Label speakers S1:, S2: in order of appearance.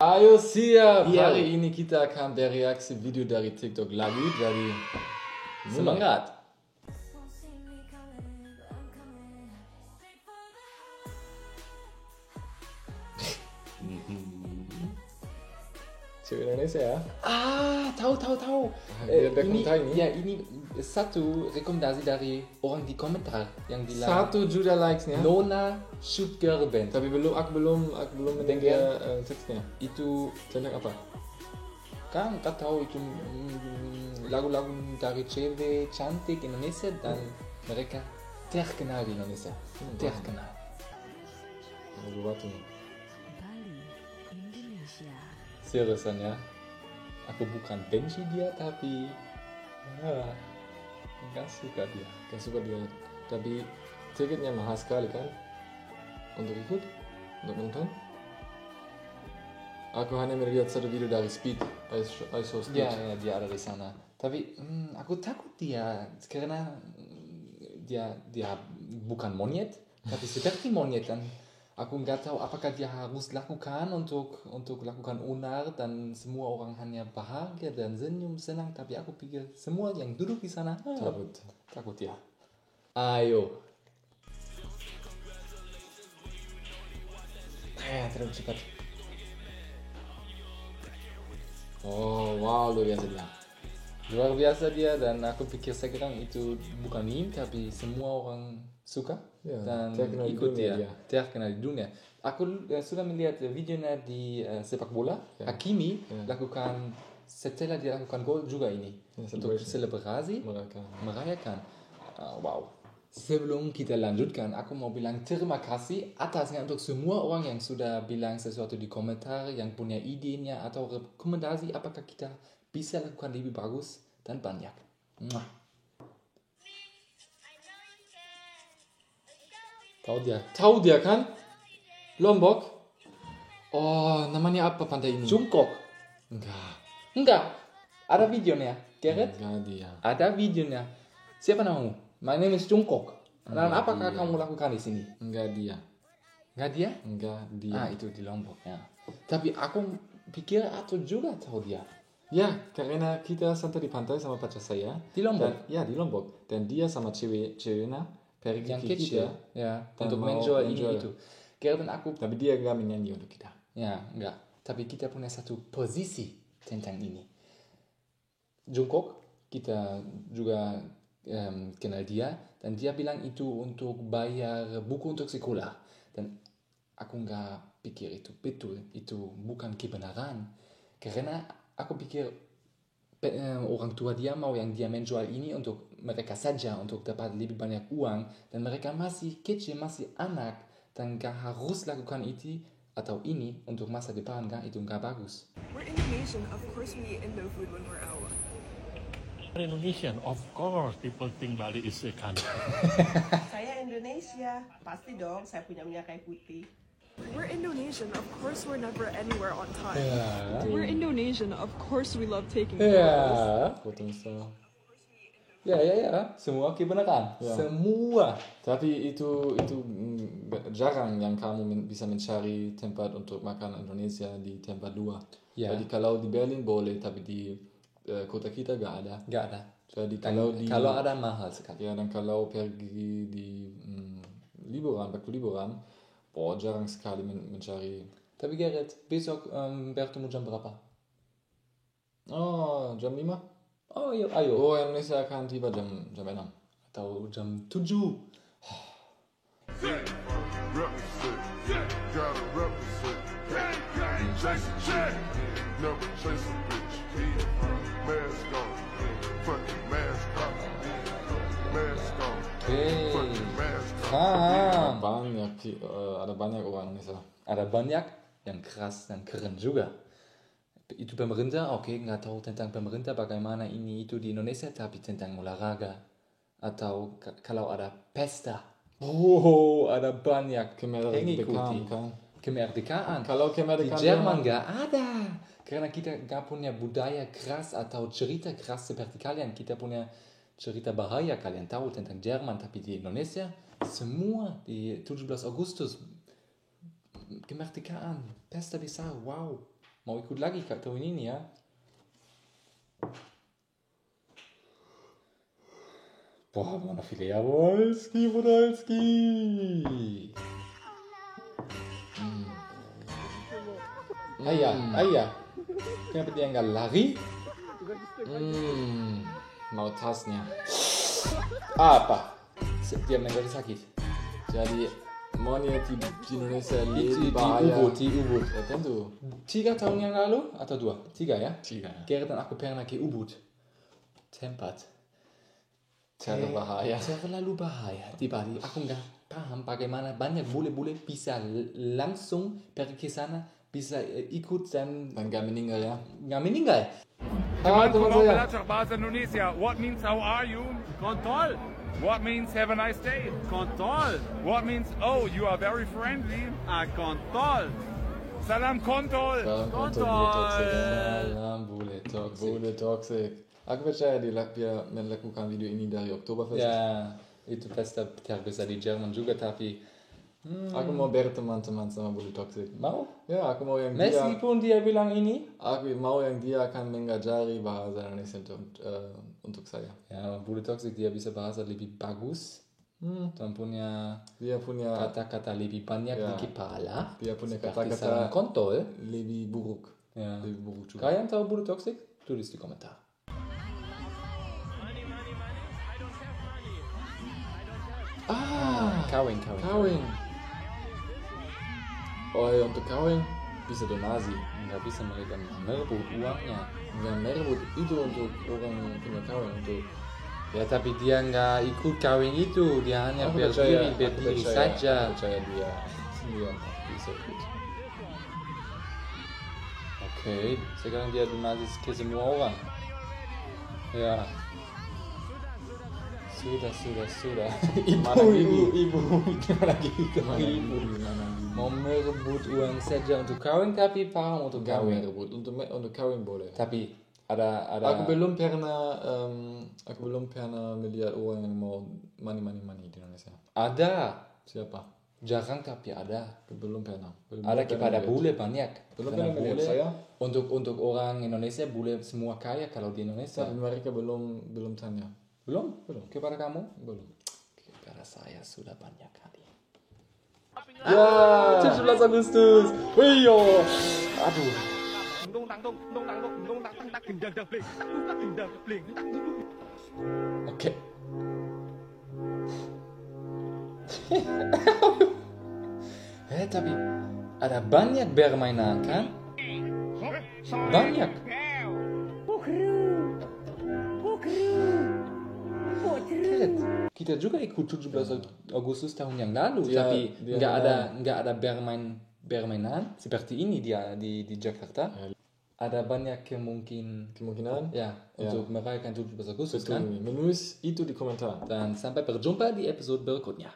S1: Ayo siap,
S2: Iya.
S1: hari ini kita akan bereaksi video dari TikTok lagi. Jadi semangat. Cewek Indonesia ya?
S2: Tahu.
S1: Dia berkomentar ini?
S2: Ya, ini satu rekomendasi dari orang di komentar yang bilang
S1: 1 juta likes-nya.
S2: Nona shoot girl band.
S1: Tapi aku belum mendengar teksnya.
S2: Itu
S1: Tentang apa?
S2: kan nggak tahu itu lagu-lagu dari cewek cantik Indonesia dan mereka terkenal di Indonesia. Terkenal.
S1: Lagu batu.
S3: Bali, Indonesia.
S2: Seriusan ya, aku bukan benci dia tapi nggak suka dia.
S1: Gak suka dia. Tapi tiketnya mahal sekali kan? Untuk ikut? Untuk nonton? Aku hanya melihat satu video dari Speed. I saw Speed.
S2: Ya, dia ada di sana. Tapi aku takut dia karena dia bukan monyet, tapi seperti monyet dan aku nggak tahu apakah dia harus lakukan untuk lakukan unar dan semua orang hanya bahagia dan senyum senang. Tapi aku pikir semua yang duduk di sana takut ya. Ayo. Terlalu cepat.
S1: Oh wow, luar biasa dia.
S2: Luar biasa dia dan aku pikir sekarang itu bukan meme tapi semua orang suka
S1: Ya,
S2: dan
S1: terkenal di
S2: ikut
S1: dunia
S2: dia. Terkenal di dunia. Aku sudah melihat videonya di sepak bola.
S1: Ya.
S2: Hakimi
S1: Ya.
S2: lakukan setelah dia lakukan gol juga ini
S1: Ya,
S2: untuk
S1: celebration.
S2: selebrasi
S1: Mereka.
S2: merayakan. Wow. Sebelum kita lanjutkan, aku mau bilang terima kasih atasnya untuk semua orang yang sudah bilang sesuatu di komentar, yang punya idenya atau rekomendasi apakah kita bisa lakukan lebih bagus dan banyak. Mwah.
S1: Tahu dia kan? Lombok. Oh, namanya apa pantai ini?
S2: Jungkook.
S1: Enggak.
S2: Ada videonya. Gerrit?
S1: Enggak dia.
S2: Ada videonya. Siapa namamu? My name is Jungkook. Dan
S1: Enggak
S2: apakah
S1: dia.
S2: kamu lakukan di sini?
S1: Enggak dia.
S2: Enggak dia?
S1: Enggak dia.
S2: Itu di Lombok ya. Tapi aku pikir atau juga tahu dia.
S1: Ya, karena kita santai di pantai sama pacar saya.
S2: Di Lombok?
S1: Ya, di Lombok. Dan dia sama ceweknya pergi
S2: Yang
S1: ke
S2: kecil
S1: kita.
S2: ya
S1: Dan
S2: untuk
S1: mau
S2: menjual ini
S1: menjual.
S2: itu. Gerrit dan aku
S1: Tapi dia enggak menyanyi untuk kita.
S2: ya enggak. Tapi kita punya satu posisi tentang ini. Jungkook kita juga kenal dia dan dia bilang itu untuk bayar buku untuk sekolah dan aku nggak pikir itu betul, itu bukan kebenaran karena aku pikir orang tua dia mau yang dia menjual ini untuk mereka saja untuk dapat lebih banyak uang dan mereka masih kecil, masih anak dan nggak harus lakukan itu atau ini untuk masa depan kan itu nggak bagus.
S4: We're Indonesian. Of course we eat Indo food when we're out.
S5: Indonesian, of course, people think Bali is a country.
S6: Saya Indonesia, pasti dong saya punya minyak kayu putih.
S4: We're Indonesian. Of course we're never anywhere on time.
S2: Ya.
S4: We're Indonesian. Of course we love taking
S2: Ya.
S1: Foto Insta.
S2: Ya. Semua kebenaran.
S1: Ya.
S2: Semua.
S1: Tapi itu jarang yang kamu bisa mencari tempat untuk makan Indonesia di tempat luar.
S2: Ya.
S1: Jadi kalau di Berlin boleh, tapi di kota kita gak ada.
S2: Nggak ada.
S1: Jadi
S2: Dan
S1: kalau
S2: kalau ada mahal sekali.
S1: ya, dan kalau pergi di waktu liburan, jarang sekali mencari.
S2: Tapi Gerrit, besok bertemu jam berapa?
S1: Oh, jam 5?
S2: Oh, ayo.
S1: Oh, Indonesia akan tiba jam 6.
S2: Atau jam 7.
S7: Represent, gotta represent. Chase a chick, never chase a bitch. Mask on, fucking mask on. Mask on, fucking mask on.
S1: Ada banyak orang Indonesia.
S2: Ada banyak yang keras dan keren juga. Itu pemerintah, oke, nggak tahu tentang pemerintah bagaimana ini itu di Indonesia, tapi tentang olahraga. Atau kalau ada pesta. Oh, ada banyak yang
S1: Kemerdekaan
S2: ikuti.
S1: kan.
S2: Kemerdekaan.
S1: Kalau
S2: Di
S1: kemerdekaan
S2: Jerman nggak ada. Karena kita nggak punya budaya keras atau cerita keras seperti kalian. Kita punya cerita bahaya, kalian tahu tentang Jerman. Tapi di Indonesia, semua di 17 Agustus, kemerdekaan, pesta besar, wow. mau ikut lagi Kak tahun ini ya. Boah, mana Filet Podolski. Ayah. Kenapa dia nggak lari?
S1: Mau tasnya.
S2: Apa? Dia menjadi sakit.
S1: Jadi monyet di Indonesia
S2: Di
S1: lebih bahaya.
S2: Ubud.
S1: Ya tentu.
S2: 3 tahun yang lalu atau 2? 3 ya?
S1: 3.
S2: Gerrit dan aku pernah ke Ubud. Tempat.
S1: Terlalu bahaya.
S2: Terlalu bahaya. Di Bali. Aku nggak paham bagaimana banyak bule-bule bisa langsung pergi ke sana, bisa ikut dan
S1: Nggak meninggal ya.
S2: nggak meninggal.
S1: Teman saya.
S8: Bahasa Indonesia. What means how are you? Kontol. What means have a nice day? Kontol. What means oh you are very friendly? Kontol. Salam kontol.
S1: Salam bule toxic. Aku percaya dia melakukan video ini dari Oktoberfest.
S2: Ya, itu pesta terbesar di Jerman juga tapi
S1: Aku mau berteman-teman sama bule toxic.
S2: mau?
S1: Ya, aku mau yang
S2: Meskipun dia bilang ini,
S1: Aku mau yang dia akan mengajari bahasa Indonesia untuk saya.
S2: ya bule toxic dia bisa bahasa lebih bagus dan punya
S1: Dia punya
S2: kata-kata lebih banyak
S1: Ya.
S2: di kepala.
S1: Dia punya
S2: Seperti
S1: kata-kata
S2: salam kontol.
S1: lebih buruk.
S2: Ya.
S1: Lebih buruk juga.
S2: Kalian tahu bule toxic? Tulis di komentar. Kawin.
S1: Kawin. Oh ya, untuk kawin bisa donasi.
S2: Nggak bisa mereka merebut uangnya.
S1: Nggak merebut itu untuk orang yang punya kawin untuk.
S2: Ya tapi dia nggak ikut kawin itu, dia hanya berdiri saja.
S1: Aku percaya dia bisa ikut.
S2: Oke, sekarang dia donasi ke semua orang. Ya. Sudah. Ibu. Gimana gitu? Ibu. Mau merebut uang saja untuk kawin tapi paham untuk
S1: Nggak
S2: kawin.
S1: merebut untuk kawin boleh.
S2: Tapi ada.
S1: Aku belum pernah melihat orang yang mau money di Indonesia.
S2: Ada.
S1: Siapa?
S2: Jarang tapi ada.
S1: Belum pernah.
S2: Ada kepada bule banyak.
S1: Belum
S2: Karena
S1: pernah melihat
S2: bule,
S1: saya.
S2: Untuk orang Indonesia bule semua kaya kalau di Indonesia.
S1: Tapi mereka belum tanya.
S2: Belum. Kepada kamu?
S1: Belum.
S2: Kepada saya sudah banyak kali.
S1: Ya.
S2: 17 Agustus. Wiyo. Aduh. Oke. Tapi ada banyak permainan kan? Banyak. Kita juga ikut 17 Agustus tahun yang lalu, tapi nggak ada permainan seperti ini di Jakarta. Ada banyak
S1: Kemungkinan.
S2: ya untuk merayakan 17 Agustus kan?
S1: Menulis itu di komentar.
S2: Dan sampai berjumpa di episode berikutnya.